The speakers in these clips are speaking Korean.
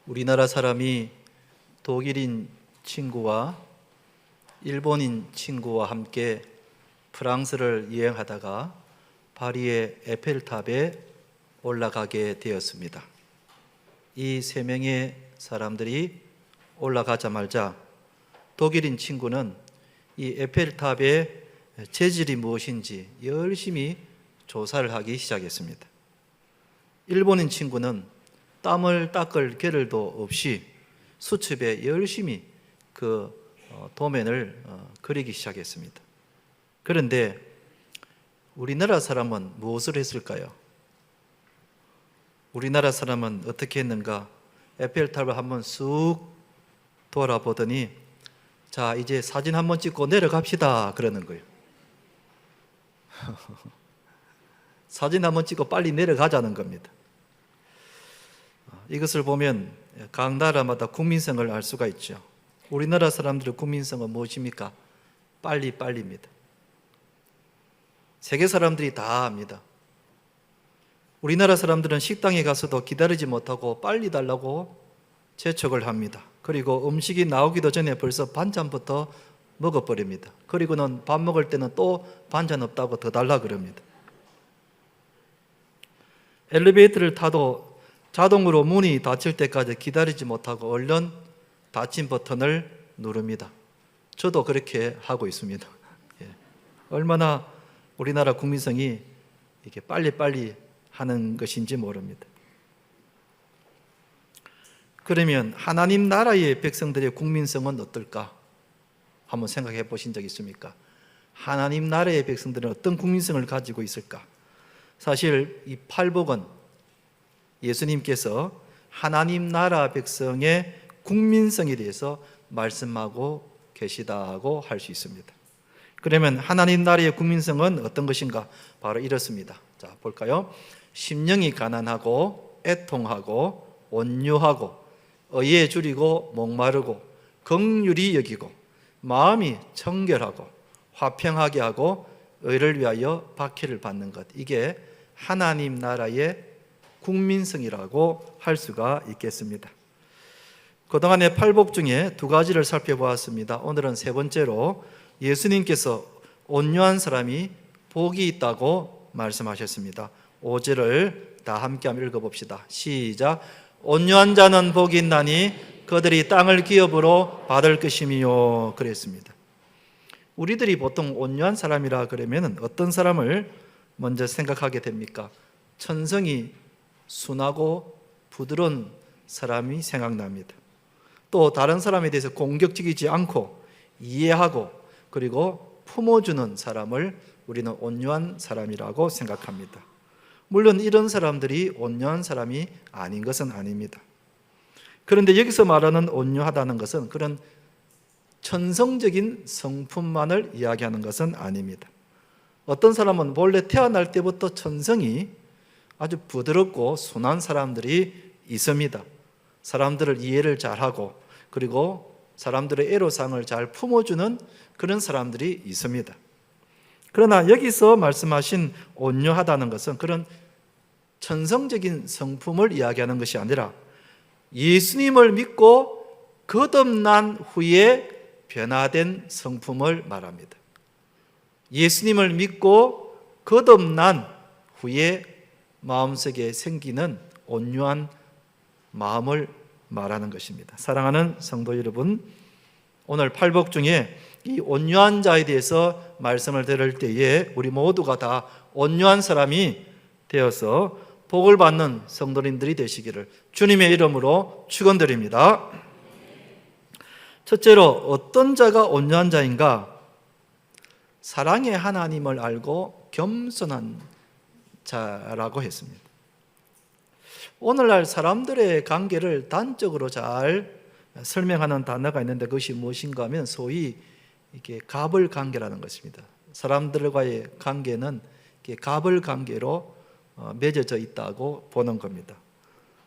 우리나라 사람이 독일인 친구와 일본인 친구와 함께 프랑스를 여행하다가 파리의 에펠탑에 올라가게 되었습니다. 이 세 명의 사람들이 올라가자마자 독일인 친구는 이 에펠탑의 재질이 무엇인지 열심히 조사를 하기 시작했습니다. 일본인 친구는 땀을 닦을 겨를도 없이 수첩에 열심히 그 도면을 그리기 시작했습니다. 그런데 우리나라 사람은 무엇을 했을까요? 우리나라 사람은 어떻게 했는가? 에펠탑을 한번 쑥 돌아보더니 자, 이제 사진 한번 찍고 내려갑시다 그러는 거예요. 사진 한번 찍고 빨리 내려가자는 겁니다. 이것을 보면 각 나라마다 국민성을 알 수가 있죠. 우리나라 사람들의 국민성은 무엇입니까? 빨리빨리입니다. 세계 사람들이 다 압니다. 우리나라 사람들은 식당에 가서도 기다리지 못하고 빨리 달라고 재촉을 합니다. 그리고 음식이 나오기도 전에 벌써 반찬부터 먹어버립니다. 그리고는 밥 먹을 때는 또 반찬 없다고 더 달라 그럽니다. 엘리베이터를 타도 자동으로 문이 닫힐 때까지 기다리지 못하고 얼른 닫힌 버튼을 누릅니다. 저도 그렇게 하고 있습니다. 얼마나 우리나라 국민성이 이렇게 빨리빨리 하는 것인지 모릅니다. 그러면 하나님 나라의 백성들의 국민성은 어떨까? 한번 생각해 보신 적 있습니까? 하나님 나라의 백성들은 어떤 국민성을 가지고 있을까? 사실 이 팔복은 예수님께서 하나님 나라 백성의 국민성에 대해서 말씀하고 계시다고 할 수 있습니다. 그러면 하나님 나라의 국민성은 어떤 것인가? 바로 이렇습니다. 자, 볼까요? 심령이 가난하고 애통하고 온유하고 의에 줄이고 목마르고 긍휼히 여기고 마음이 청결하고 화평하게 하고 의를 위하여 박해를 받는 것, 이게 하나님 나라의 국민성이라고 할 수가 있겠습니다. 그동안의 팔복 중에 두 가지를 살펴보았습니다. 오늘은 세 번째로 예수님께서 온유한 사람이 복이 있다고 말씀하셨습니다. 5절을 다 함께 한번 읽어봅시다. 시작. 온유한 자는 복이 있나니 그들이 땅을 기업으로 받을 것이미요. 그랬습니다. 우리들이 보통 온유한 사람이라 그러면 어떤 사람을 먼저 생각하게 됩니까? 천성이 순하고 부드러운 사람이 생각납니다. 또 다른 사람에 대해서 공격적이지 않고 이해하고 그리고 품어주는 사람을 우리는 온유한 사람이라고 생각합니다. 물론 이런 사람들이 온유한 사람이 아닌 것은 아닙니다. 그런데 여기서 말하는 온유하다는 것은 그런 천성적인 성품만을 이야기하는 것은 아닙니다. 어떤 사람은 원래 태어날 때부터 천성이 아주 부드럽고 순한 사람들이 있습니다. 사람들을 이해를 잘하고 그리고 사람들의 애로사항을 잘 품어주는 그런 사람들이 있습니다. 그러나 여기서 말씀하신 온유하다는 것은 그런 천성적인 성품을 이야기하는 것이 아니라 예수님을 믿고 거듭난 후에 변화된 성품을 말합니다. 예수님을 믿고 거듭난 후에 마음속에 생기는 온유한 마음을 말하는 것입니다. 사랑하는 성도 여러분, 오늘 팔복 중에 이 온유한 자에 대해서 말씀을 들을 때에 우리 모두가 다 온유한 사람이 되어서 복을 받는 성도님들이 되시기를 주님의 이름으로 축원드립니다. 첫째로 어떤 자가 온유한 자인가? 사랑의 하나님을 알고 겸손한 자라고 했습니다. 오늘날 사람들의 관계를 단적으로 잘 설명하는 단어가 있는데 그것이 무엇인가 하면 소위 이게 갑을 관계라는 것입니다. 사람들과의 관계는 갑을 관계로 맺어져 있다고 보는 겁니다.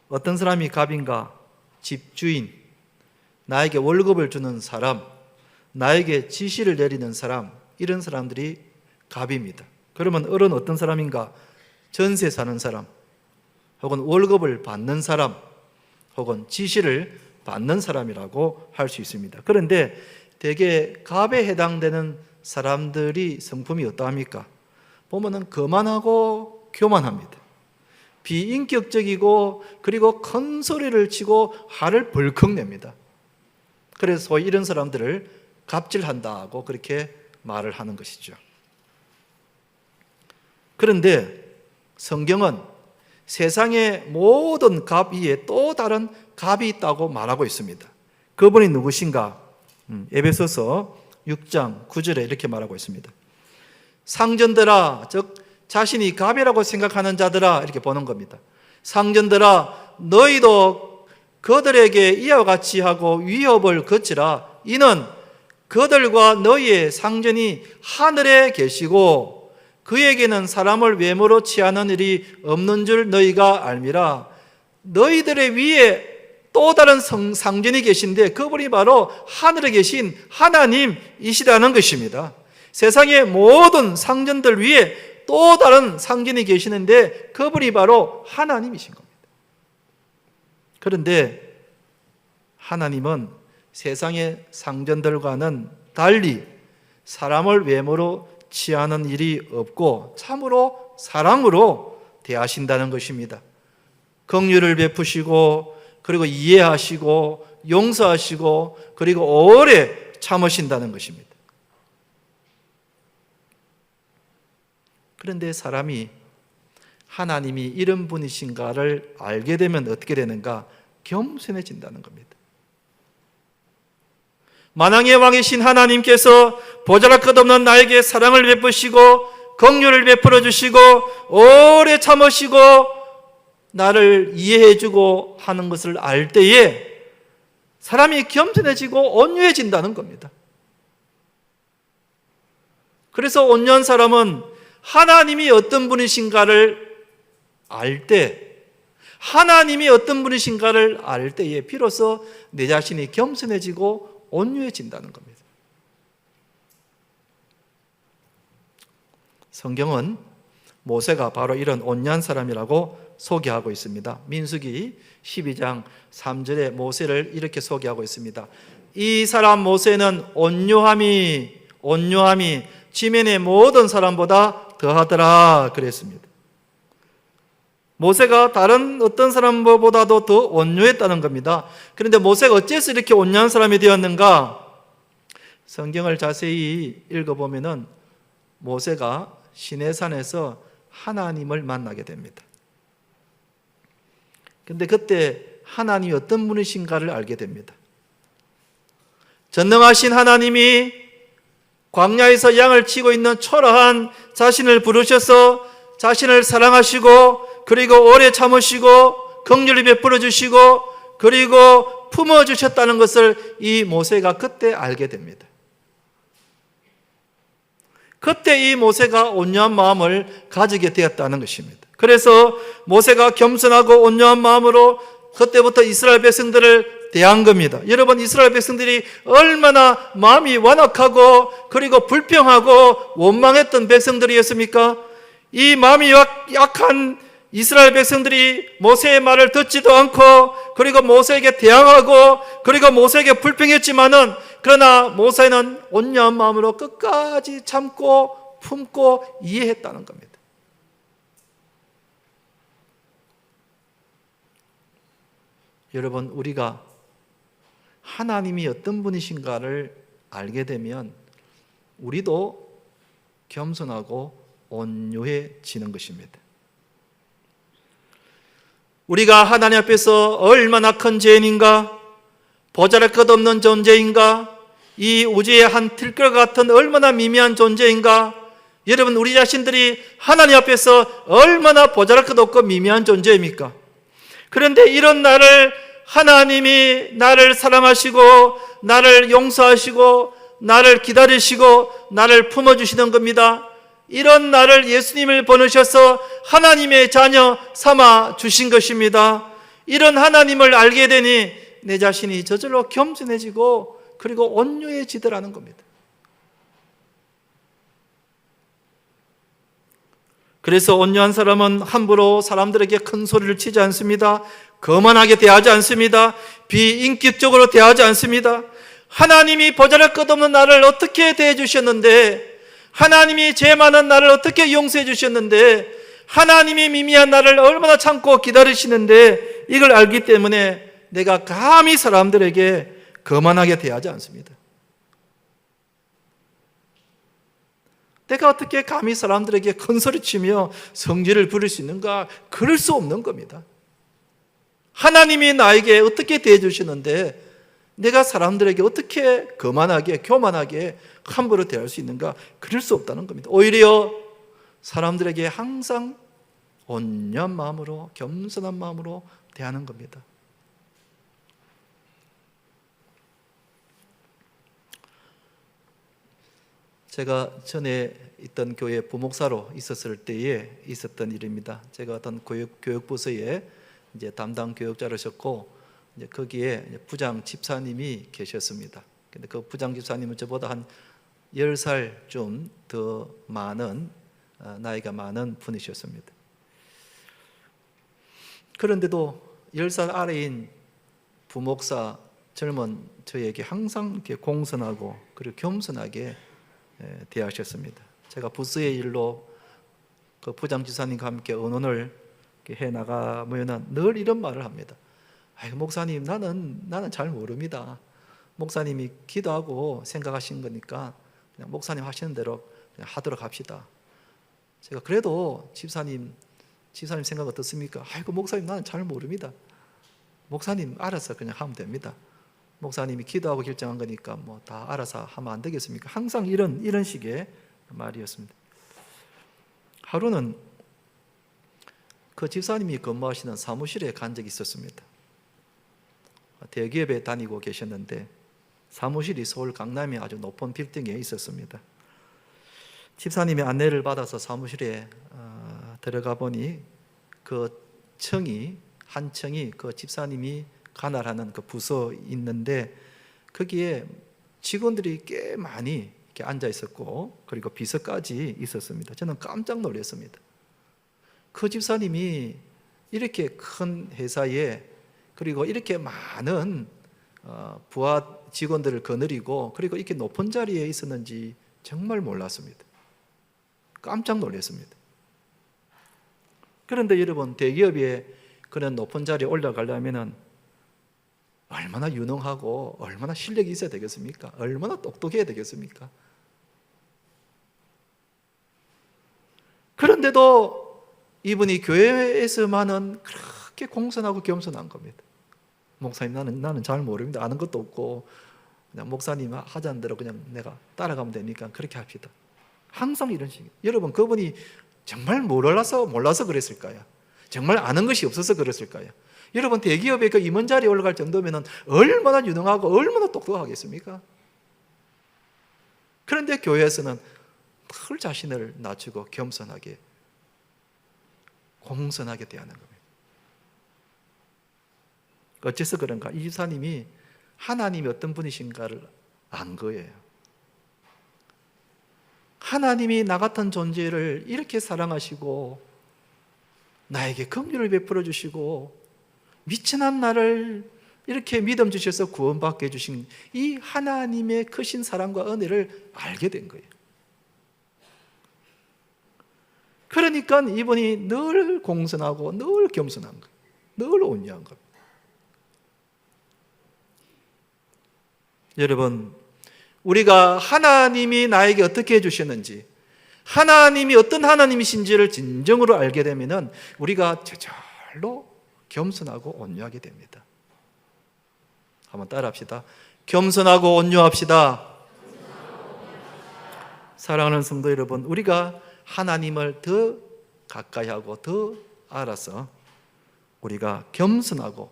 어떤 사람이 갑인가? 집주인, 나에게 월급을 주는 사람, 나에게 지시를 내리는 사람, 이런 사람들이 갑입니다. 그러면 을은 어떤 사람인가? 전세 사는 사람, 혹은 월급을 받는 사람, 혹은 지시를 받는 사람이라고 할 수 있습니다. 그런데 대개 갑에 해당되는 사람들이 성품이 어떠합니까? 보면은 거만하고 교만합니다. 비인격적이고 그리고 큰 소리를 치고 화를 벌컥 냅니다. 그래서 소위 이런 사람들을 갑질한다고 그렇게 말을 하는 것이죠. 그런데 성경은 세상의 모든 갑 위에 또 다른 갑이 있다고 말하고 있습니다. 그분이 누구신가? 에베소서 6장 9절에 이렇게 말하고 있습니다. 상전들아, 즉 자신이 갑이라고 생각하는 자들아, 이렇게 보는 겁니다. 상전들아, 너희도 그들에게 이와 같이 하고 위협을 거치라. 이는 그들과 너희의 상전이 하늘에 계시고 그에게는 사람을 외모로 취하는 일이 없는 줄 너희가 알미라. 너희들의 위에 또 다른 상전이 계신데 그분이 바로 하늘에 계신 하나님이시라는 것입니다. 세상의 모든 상전들 위에 또 다른 상전이 계시는데 그분이 바로 하나님이신 겁니다. 그런데 하나님은 세상의 상전들과는 달리 사람을 외모로 취하는 일이 없고 참으로 사랑으로 대하신다는 것입니다. 긍휼을 베푸시고 그리고 이해하시고 용서하시고 그리고 오래 참으신다는 것입니다. 그런데 사람이 하나님이 이런 분이신가를 알게 되면 어떻게 되는가? 겸손해진다는 겁니다. 만왕의 왕이신 하나님께서 보잘할 것 없는 나에게 사랑을 베푸시고 긍휼을 베풀어 주시고 오래 참으시고 나를 이해해주고 하는 것을 알 때에 사람이 겸손해지고 온유해진다는 겁니다. 그래서 온유한 사람은 하나님이 어떤 분이신가를 알 때, 하나님이 어떤 분이신가를 알 때에 비로소 내 자신이 겸손해지고 온유해진다는 겁니다. 성경은 모세가 바로 이런 온유한 사람이라고 소개하고 있습니다. 민수기 12장 3절에 모세를 이렇게 소개하고 있습니다. 이 사람 모세는 온유함이 지면의 모든 사람보다 더하더라 그랬습니다. 모세가 다른 어떤 사람보다도 더 온유했다는 겁니다. 그런데 모세가 어째서 이렇게 온유한 사람이 되었는가? 성경을 자세히 읽어보면 모세가 시내산에서 하나님을 만나게 됩니다. 그런데 그때 하나님이 어떤 분이신가를 알게 됩니다. 전능하신 하나님이 광야에서 양을 치고 있는 초라한 자신을 부르셔서 자신을 사랑하시고 그리고 오래 참으시고 긍휼히 베풀어 주시고 그리고 품어 주셨다는 것을 이 모세가 그때 알게 됩니다. 그때 이 모세가 온유한 마음을 가지게 되었다는 것입니다. 그래서 모세가 겸손하고 온유한 마음으로 그때부터 이스라엘 백성들을 대한 겁니다. 여러분, 이스라엘 백성들이 얼마나 마음이 완악하고 그리고 불평하고 원망했던 백성들이었습니까? 이 마음이 약한 이스라엘 백성들이 모세의 말을 듣지도 않고 그리고 모세에게 대항하고 그리고 모세에게 불평했지만은 그러나 모세는 온유한 마음으로 끝까지 참고 품고 이해했다는 겁니다. 여러분, 우리가 하나님이 어떤 분이신가를 알게 되면 우리도 겸손하고 온유해지는 것입니다. 우리가 하나님 앞에서 얼마나 큰 죄인인가, 보잘할 것 없는 존재인가, 이 우주의 한 틀과 같은 얼마나 미미한 존재인가. 여러분, 우리 자신들이 하나님 앞에서 얼마나 보잘할 것 없고 미미한 존재입니까? 그런데 이런 나를 하나님이 나를 사랑하시고 나를 용서하시고 나를 기다리시고 나를 품어주시는 겁니다. 이런 나를 예수님을 보내셔서 하나님의 자녀 삼아 주신 것입니다. 이런 하나님을 알게 되니 내 자신이 저절로 겸손해지고 그리고 온유해지더라는 겁니다. 그래서 온유한 사람은 함부로 사람들에게 큰 소리를 치지 않습니다. 거만하게 대하지 않습니다. 비인격적으로 대하지 않습니다. 하나님이 보잘것 없는 나를 어떻게 대해 주셨는데, 하나님이 죄 많은 나를 어떻게 용서해 주셨는데, 하나님이 미미한 나를 얼마나 참고 기다리시는데, 이걸 알기 때문에 내가 감히 사람들에게 거만하게 대하지 않습니다. 내가 어떻게 감히 사람들에게 큰 소리치며 성질을 부릴 수 있는가? 그럴 수 없는 겁니다. 하나님이 나에게 어떻게 대해 주시는데 내가 사람들에게 어떻게 거만하게, 교만하게 함부로 대할 수 있는가? 그럴 수 없다는 겁니다. 오히려 사람들에게 항상 온유한 마음으로, 겸손한 마음으로 대하는 겁니다. 제가 전에 있던 교회 부목사로 있었을 때에 있었던 일입니다. 제가 어떤 교육부서에 이제 담당 교육자로셨고, 이제 거기에 부장 집사님이 계셨습니다. 근데 그 부장 집사님은 저보다 한 10살 좀 더 많은, 나이가 많은 분이셨습니다. 그런데도 10살 아래인 부목사 젊은 저에게 항상 이렇게 공손하고 그리고 겸손하게 대하셨습니다. 제가 부서의 일로 그 부장 지사님과 함께 의논을 해 나가면 늘 이런 말을 합니다. 아이고, 목사님, 나는 잘 모릅니다. 목사님이 기도하고 생각하신 거니까 그냥 목사님 하시는 대로 그냥 하도록 합시다. 제가 그래도 집사님 생각 어떻습니까? 아이고, 목사님, 나는 잘 모릅니다. 목사님 알아서 그냥 하면 됩니다. 목사님이 기도하고 결정한 거니까 뭐 다 알아서 하면 안 되겠습니까? 항상 이런 식의 말이었습니다. 하루는 그 집사님이 근무하시는 사무실에 간 적이 있었습니다. 대기업에 다니고 계셨는데 사무실이 서울 강남의 아주 높은 빌딩에 있었습니다. 집사님의 안내를 받아서 사무실에 들어가 보니 그 한 층이 그 집사님이 관할하는 그 부서 있는데 거기에 직원들이 꽤 많이 이렇게 앉아 있었고 그리고 비서까지 있었습니다. 저는 깜짝 놀랐습니다. 그 집사님이 이렇게 큰 회사에 그리고 이렇게 많은 부하 직원들을 거느리고 그리고 이렇게 높은 자리에 있었는지 정말 몰랐습니다. 깜짝 놀랐습니다. 그런데 여러분, 대기업에 그런 높은 자리에 올라가려면 얼마나 유능하고 얼마나 실력이 있어야 되겠습니까? 얼마나 똑똑해야 되겠습니까? 그런데도 이분이 교회에서만은 그렇게 공손하고 겸손한 겁니다. 목사님, 나는 잘 모릅니다. 아는 것도 없고 그냥 목사님 하자는 대로 그냥 내가 따라가면 되니까 그렇게 합시다. 항상 이런 식이에요. 여러분, 그분이 정말 몰라서 그랬을까요? 정말 아는 것이 없어서 그랬을까요? 여러분, 대기업의 그 임원 자리에 올라갈 정도면 얼마나 유능하고 얼마나 똑똑하겠습니까? 그런데 교회에서는 늘 자신을 낮추고 겸손하게 공손하게 대하는 겁니다. 어째서 그런가? 이 집사님이 하나님이 어떤 분이신가를 안 거예요. 하나님이 나 같은 존재를 이렇게 사랑하시고 나에게 긍휼을 베풀어 주시고 미천한 나를 이렇게 믿음 주셔서 구원받게 해주신 이 하나님의 크신 사랑과 은혜를 알게 된 거예요. 그러니까 이분이 늘 공손하고 늘 겸손한 거예요. 늘 온유한 겁니다. 여러분, 우리가 하나님이 나에게 어떻게 해주셨는지, 하나님이 어떤 하나님이신지를 진정으로 알게 되면 우리가 저절로 겸손하고 온유하게 됩니다. 한번 따라합시다. 겸손하고 온유합시다. 사랑하는 성도 여러분, 우리가 하나님을 더 가까이 하고 더 알아서 우리가 겸손하고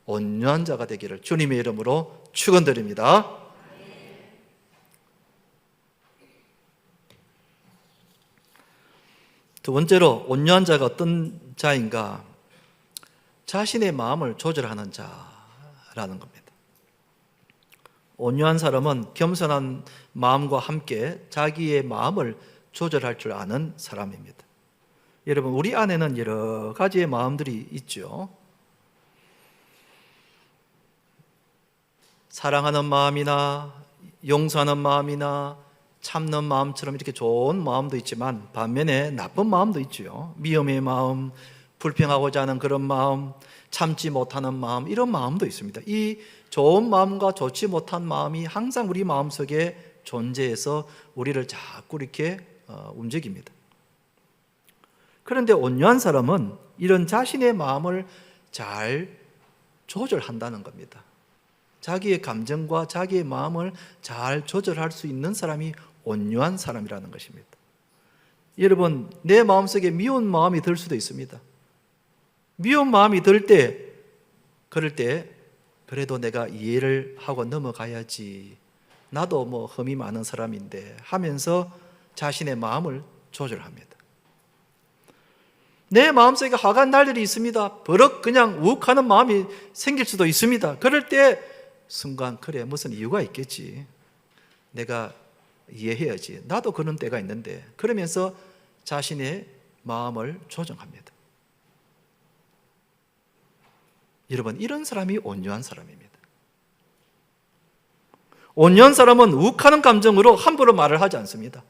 온유한 자가 되기를 주님의 이름으로 축원드립니다. 두 번째로, 온유한 자가 어떤 자인가? 자신의 마음을 조절하는 자라는 겁니다. 온유한 사람은 겸손한 마음과 함께 자기의 마음을 조절할 줄 아는 사람입니다. 여러분, 우리 안에는 여러 가지의 마음들이 있죠. 사랑하는 마음이나 용서하는 마음이나 참는 마음처럼 이렇게 좋은 마음도 있지만 반면에 나쁜 마음도 있죠. 미움의 마음, 불평하고자 하는 그런 마음, 참지 못하는 마음, 이런 마음도 있습니다. 이 좋은 마음과 좋지 못한 마음이 항상 우리 마음속에 존재해서 우리를 자꾸 이렇게 움직입니다. 그런데 온유한 사람은 이런 자신의 마음을 잘 조절한다는 겁니다. 자기의 감정과 자기의 마음을 잘 조절할 수 있는 사람이 온유한 사람이라는 것입니다. 여러분, 내 마음속에 미운 마음이 들 수도 있습니다. 미운 마음이 들 때, 그럴 때 그래도 내가 이해를 하고 넘어가야지, 나도 뭐 흠이 많은 사람인데 하면서 자신의 마음을 조절합니다. 내 마음속에 화가 날 일이 있습니다. 버럭 그냥 욱하는 마음이 생길 수도 있습니다. 그럴 때 순간, 그래 무슨 이유가 있겠지, 내가 이해해야지, 나도 그런 때가 있는데, 그러면서 자신의 마음을 조정합니다. 여러분, 이런 사람이 온유한 사람입니다. 온유한 사람은 욱하는 감정으로 함부로 말을 하지 않습니다.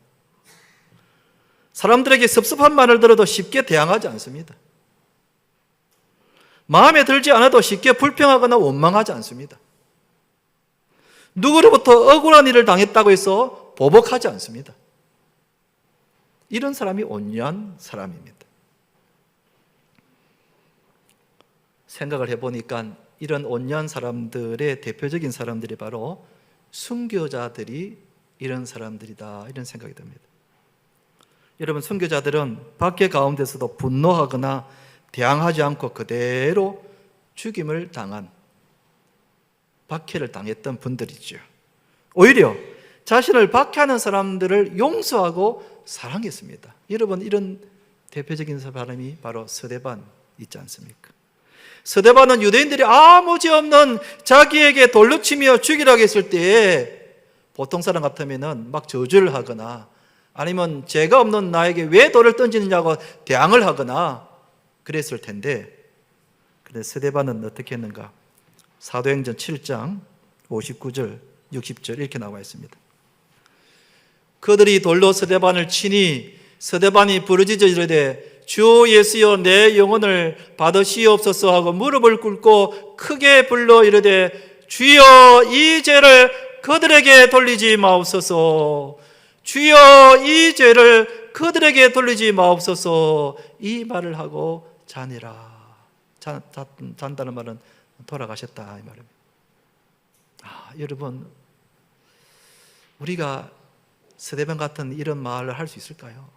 사람들에게 섭섭한 말을 들어도 쉽게 대항하지 않습니다. 마음에 들지 않아도 쉽게 불평하거나 원망하지 않습니다. 누구로부터 억울한 일을 당했다고 해서 보복하지 않습니다. 이런 사람이 온유한 사람입니다. 생각을 해보니까 이런 온유한 사람들의 대표적인 사람들이 바로 순교자들이 이런 사람들이다, 이런 생각이 듭니다. 여러분, 순교자들은 박해 가운데서도 분노하거나 대항하지 않고 그대로 죽임을 당한, 박해를 당했던 분들이죠. 오히려 자신을 박해하는 사람들을 용서하고 사랑했습니다. 여러분, 이런 대표적인 사람이 바로 스데반 있지 않습니까? 스데반은 유대인들이 아무 죄 없는 자기에게 돌로 치며 죽이라고 했을 때 보통 사람 같으면 막 저주를 하거나 아니면 죄가 없는 나에게 왜 돌을 던지느냐고 대항을 하거나 그랬을 텐데, 그런데 스데반은 어떻게 했는가? 사도행전 7장 59절 60절 이렇게 나와 있습니다. 그들이 돌로 스데반을 치니 스데반이 부르짖어 이르되 주 예수여 내 영혼을 받으시옵소서 하고 무릎을 꿇고 크게 불러 이르되 주여 이 죄를 그들에게 돌리지 마옵소서, 주여 이 죄를 그들에게 돌리지 마옵소서, 이 말을 하고 자니라. 잔다는 말은 돌아가셨다 이 말입니다. 여러분, 우리가 스데반 같은 이런 말을 할 수 있을까요?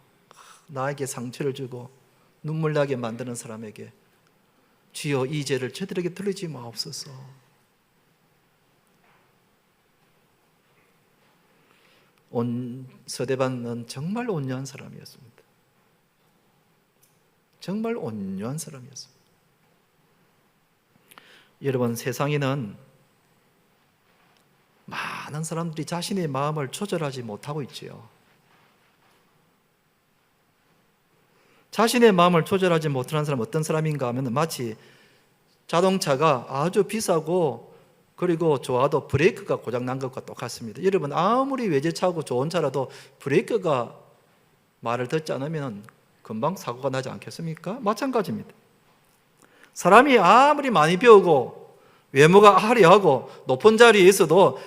나에게 상처를 주고 눈물 나게 만드는 사람에게 주여 이 죄를 저들에게 돌리지 마옵소서. 스데반은 정말 온유한 사람이었습니다. 정말 온유한 사람이었습니다. 여러분, 세상에는 많은 사람들이 자신의 마음을 조절하지 못하고 있지요. 자신의 마음을 조절하지 못하는 사람은 어떤 사람인가 하면 마치 자동차가 아주 비싸고 그리고 좋아도 브레이크가 고장난 것과 똑같습니다. 여러분, 아무리 외제차고 좋은 차라도 브레이크가 말을 듣지 않으면 금방 사고가 나지 않겠습니까? 마찬가지입니다. 사람이 아무리 많이 배우고 외모가 화려하고 높은 자리에 있어도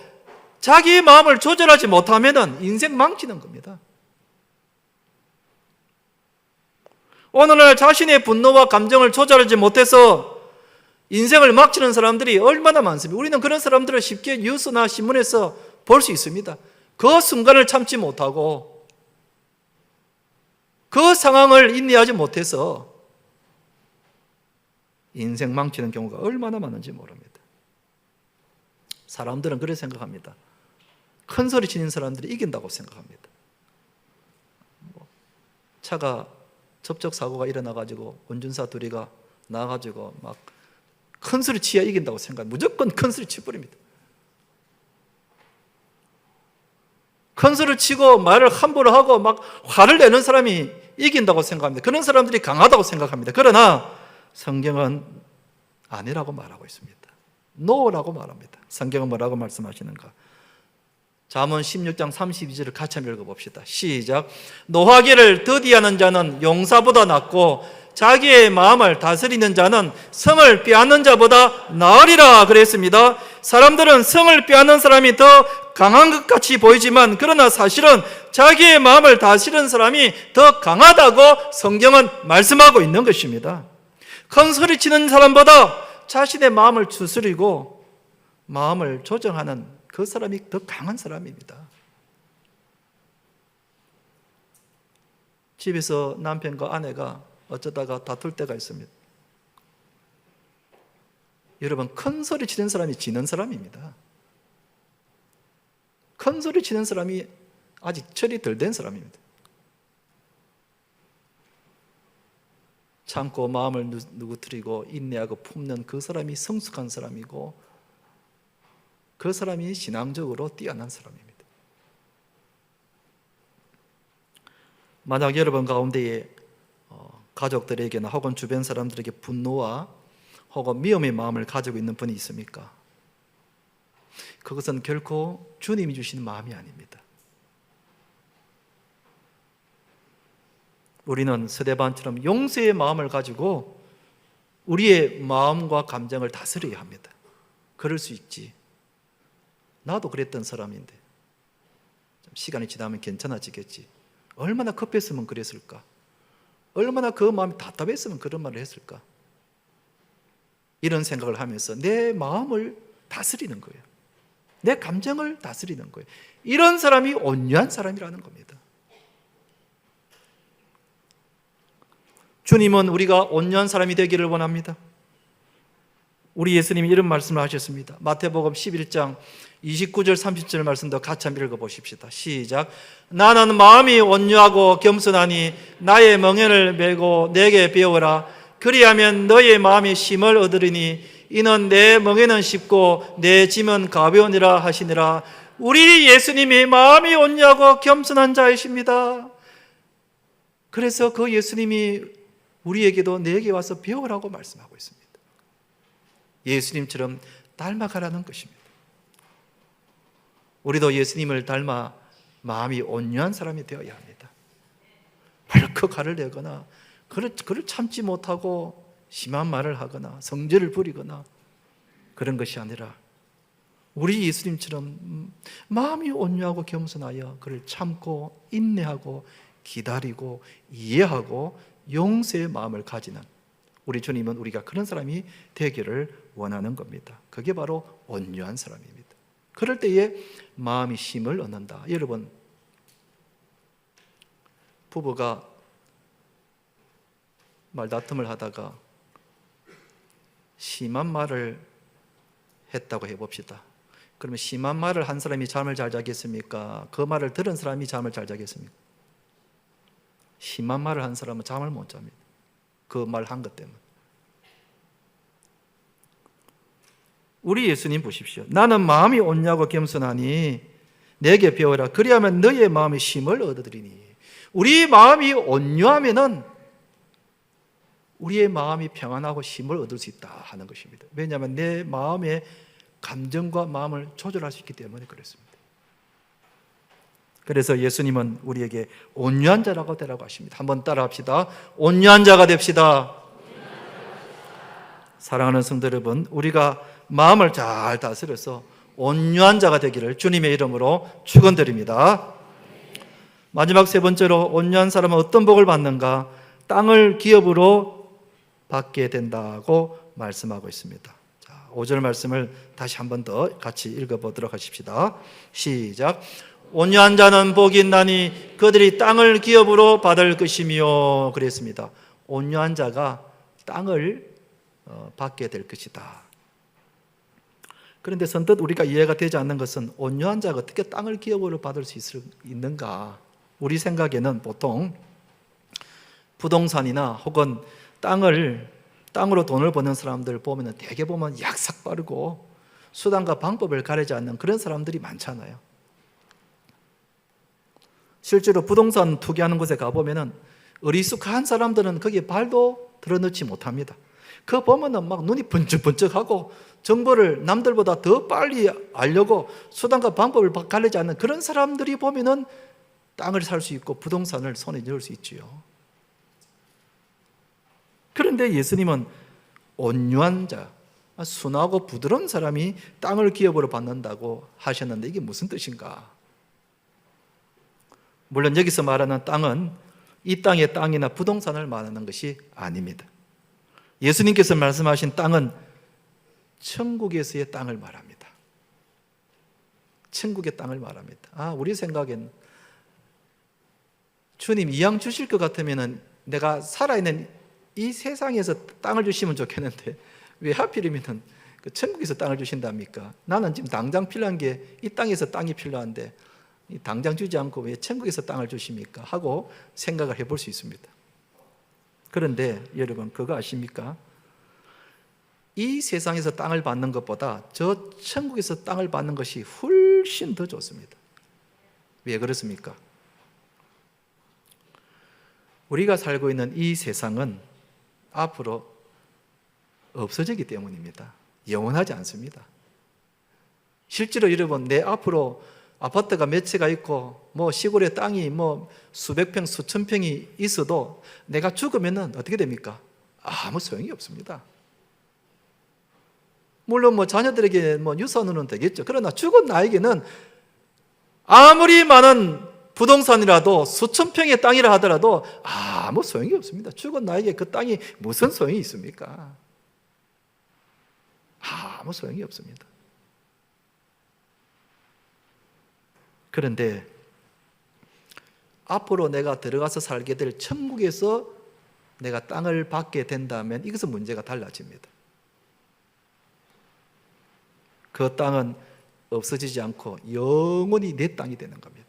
자기의 마음을 조절하지 못하면 인생 망치는 겁니다. 오늘날 자신의 분노와 감정을 조절하지 못해서 인생을 막치는 사람들이 얼마나 많습니까? 우리는 그런 사람들을 쉽게 뉴스나 신문에서 볼 수 있습니다. 그 순간을 참지 못하고 그 상황을 인내하지 못해서 인생 망치는 경우가 얼마나 많은지 모릅니다. 사람들은 그렇게 생각합니다. 큰 소리 치는 사람들이 이긴다고 생각합니다. 차가 접촉사고가 일어나가지고 운전사 둘이가 나가지고 막 큰 소리 치야 이긴다고 생각합니다. 무조건 큰 소리 치버립니다. 큰 소리를 치고 말을 함부로 하고 막 화를 내는 사람이 이긴다고 생각합니다. 그런 사람들이 강하다고 생각합니다. 그러나 성경은 아니라고 말하고 있습니다. 노라고 말합니다. 성경은 뭐라고 말씀하시는가? 잠언 16장 32절을 같이 한번 읽어봅시다. 시작. 노하기를 더디하는 자는 용사보다 낫고 자기의 마음을 다스리는 자는 성을 빼앗는 자보다 나으리라 그랬습니다. 사람들은 성을 빼앗는 사람이 더 강한 것 같이 보이지만 그러나 사실은 자기의 마음을 다스리는 사람이 더 강하다고 성경은 말씀하고 있는 것입니다. 큰 소리 치는 사람보다 자신의 마음을 추스리고 마음을 조정하는 그 사람이 더 강한 사람입니다. 집에서 남편과 아내가 어쩌다가 다툴 때가 있습니다. 여러분, 큰 소리 치는 사람이 지는 사람입니다. 큰 소리 치는 사람이 아직 철이 덜 된 사람입니다. 참고 마음을 누구뜨리고 인내하고 품는 그 사람이 성숙한 사람이고 그 사람이 신앙적으로 뛰어난 사람입니다. 만약 여러분 가운데에 가족들에게나 혹은 주변 사람들에게 분노와 혹은 미움의 마음을 가지고 있는 분이 있습니까? 그것은 결코 주님이 주시는 마음이 아닙니다. 우리는 스데반처럼 용서의 마음을 가지고 우리의 마음과 감정을 다스려야 합니다. 그럴 수 있지. 나도 그랬던 사람인데 좀 시간이 지나면 괜찮아지겠지. 얼마나 급했으면 그랬을까? 얼마나 그 마음이 답답했으면 그런 말을 했을까? 이런 생각을 하면서 내 마음을 다스리는 거예요. 내 감정을 다스리는 거예요. 이런 사람이 온유한 사람이라는 겁니다. 주님은 우리가 온유한 사람이 되기를 원합니다. 우리 예수님이 이런 말씀을 하셨습니다. 마태복음 11장 29절 30절 말씀도 같이 한번 읽어보십시다. 시작. 나는 마음이 온유하고 겸손하니 나의 멍에를 메고 내게 배우라. 그리하면 너의 마음이 쉼을 얻으리니 이는 내 멍에는 쉽고 내 짐은 가벼우니라 하시니라. 우리 예수님이 마음이 온유하고 겸손한 자이십니다. 그래서 그 예수님이 우리에게도 내게 와서 배우라고 말씀하고 있습니다. 예수님처럼 닮아가라는 것입니다. 우리도 예수님을 닮아 마음이 온유한 사람이 되어야 합니다. 벌컥 화를 내거나 그를 참지 못하고 심한 말을 하거나 성질을 부리거나 그런 것이 아니라 우리 예수님처럼 마음이 온유하고 겸손하여 그를 참고 인내하고 기다리고 이해하고 용서의 마음을 가지는 우리 주님은 우리가 그런 사람이 되기를 원하는 겁니다. 그게 바로 온유한 사람입니다. 그럴 때에 마음이 쉼을 얻는다. 여러분, 부부가 말다툼을 하다가 심한 말을 했다고 해봅시다. 그러면 심한 말을 한 사람이 잠을 잘 자겠습니까? 그 말을 들은 사람이 잠을 잘 자겠습니까? 심한 말을 한 사람은 잠을 못 잡니다. 그 말 한 것 때문에. 우리 예수님 보십시오. 나는 마음이 온유하고 겸손하니 내게 배워라. 그리하면 너의 마음이 쉼을 얻으리니. 우리 마음이 온유하면은 우리의 마음이 평안하고 쉼을 얻을 수 있다 하는 것입니다. 왜냐하면 내 마음의 감정과 마음을 조절할 수 있기 때문에 그렇습니다. 그래서 예수님은 우리에게 온유한 자라고 되라고 하십니다. 한번 따라합시다. 온유한 자가 됩시다. 사랑하는 성도 여러분, 우리가 마음을 잘 다스려서 온유한 자가 되기를 주님의 이름으로 축원드립니다. 마지막 세 번째로 온유한 사람은 어떤 복을 받는가? 땅을 기업으로 받게 된다고 말씀하고 있습니다. 자, 5절 말씀을 다시 한 번 더 같이 읽어보도록 하십시다. 시작. 온유한 자는 복이 있나니 그들이 땅을 기업으로 받을 것이며 그랬습니다. 온유한 자가 땅을 받게 될 것이다. 그런데 선뜻 우리가 이해가 되지 않는 것은 온유한 자가 어떻게 땅을 기업으로 받을 수 있는가? 우리 생각에는 보통 부동산이나 혹은 땅으로 돈을 버는 사람들 보면 대개 보면 약삭 빠르고 수단과 방법을 가리지 않는 그런 사람들이 많잖아요. 실제로 부동산 투기하는 곳에 가보면 어리숙한 사람들은 거기에 발도 들어넣지 못합니다. 그거 보면은 막 눈이 번쩍번쩍하고 정보를 남들보다 더 빨리 알려고 수단과 방법을 가리지 않는 그런 사람들이 보면은 땅을 살 수 있고 부동산을 손에 넣을 수 있지요. 그런데 예수님은 온유한 자, 순하고 부드러운 사람이 땅을 기업으로 받는다고 하셨는데 이게 무슨 뜻인가? 물론 여기서 말하는 땅은 이 땅의 땅이나 부동산을 말하는 것이 아닙니다. 예수님께서 말씀하신 땅은 천국에서의 땅을 말합니다. 천국의 땅을 말합니다. 우리 생각엔 주님 이왕 주실 것 같으면 내가 살아있는 이 세상에서 땅을 주시면 좋겠는데 왜 하필이면 그 천국에서 땅을 주신답니까? 나는 지금 당장 필요한 게 이 땅에서 땅이 필요한데 당장 주지 않고 왜 천국에서 땅을 주십니까? 하고 생각을 해볼 수 있습니다. 그런데 여러분 그거 아십니까? 이 세상에서 땅을 받는 것보다 저 천국에서 땅을 받는 것이 훨씬 더 좋습니다. 왜 그렇습니까? 우리가 살고 있는 이 세상은 앞으로 없어지기 때문입니다. 영원하지 않습니다. 실제로 여러분 내 앞으로 아파트가 몇 채가 있고 시골에 땅이 수백 평 수천 평이 있어도 내가 죽으면은 어떻게 됩니까? 아무 소용이 없습니다. 물론 자녀들에게 유산으로는 되겠죠. 그러나 죽은 나에게는 아무리 많은 부동산이라도 수천 평의 땅이라 하더라도 아무 소용이 없습니다. 죽은 나에게 그 땅이 무슨 소용이 있습니까? 아무 소용이 없습니다. 그런데 앞으로 내가 들어가서 살게 될 천국에서 내가 땅을 받게 된다면 이것은 문제가 달라집니다. 그 땅은 없어지지 않고 영원히 내 땅이 되는 겁니다.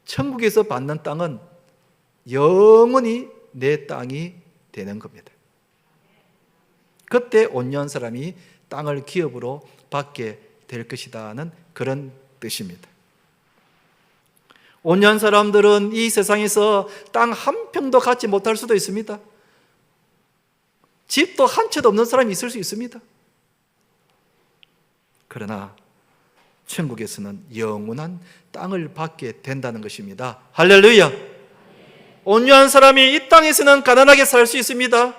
천국에서 받는 땅은 영원히 내 땅이 되는 겁니다. 그때 온유한 사람이 땅을 기업으로 받게 될 것이다는 그런 뜻입니다. 온유한 사람들은 이 세상에서 땅 한 평도 갖지 못할 수도 있습니다. 집도 한 채도 없는 사람이 있을 수 있습니다. 그러나 천국에서는 영원한 땅을 받게 된다는 것입니다. 할렐루야! 온유한 사람이 이 땅에서는 가난하게 살 수 있습니다.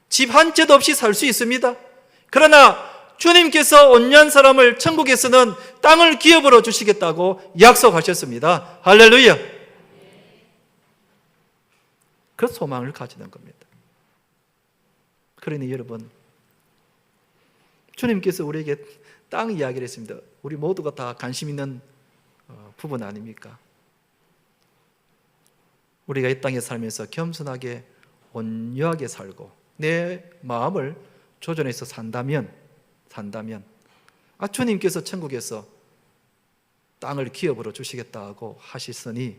집 한 채도 없이 살 수 있습니다. 그러나 주님께서 온유한 사람을 천국에서는 땅을 기업으로 주시겠다고 약속하셨습니다. 할렐루야! 그 소망을 가지는 겁니다. 그러니 여러분, 주님께서 우리에게 땅 이야기를 했습니다. 우리 모두가 다 관심 있는 부분 아닙니까? 우리가 이 땅에 살면서 겸손하게 온유하게 살고 내 마음을 조절해서 산다면 주님께서 천국에서 땅을 기업으로 주시겠다고 하셨으니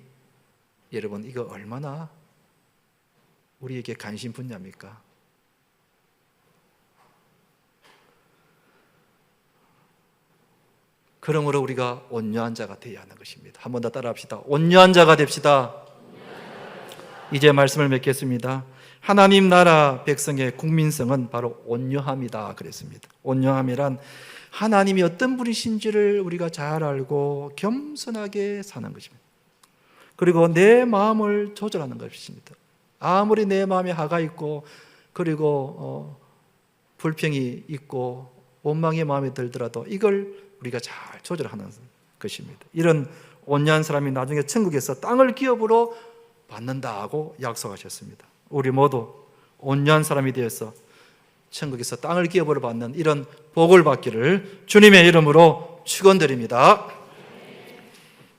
여러분 이거 얼마나 우리에게 관심 분야입니까? 그러므로 우리가 온유한 자가 되어야 하는 것입니다. 한 번 더 따라합시다. 온유한 자가 됩시다. 이제 말씀을 맺겠습니다. 하나님 나라 백성의 국민성은 바로 온유함이다 그랬습니다. 온유함이란 하나님이 어떤 분이신지를 우리가 잘 알고 겸손하게 사는 것입니다. 그리고 내 마음을 조절하는 것입니다. 아무리 내 마음에 화가 있고 그리고 불평이 있고 원망의 마음이 들더라도 이걸 우리가 잘 조절하는 것입니다. 이런 온유한 사람이 나중에 천국에서 땅을 기업으로 받는다고 약속하셨습니다. 우리 모두 온유한 사람이 되어서 천국에서 땅을 기업으로 받는 이런 복을 받기를 주님의 이름으로 축원드립니다.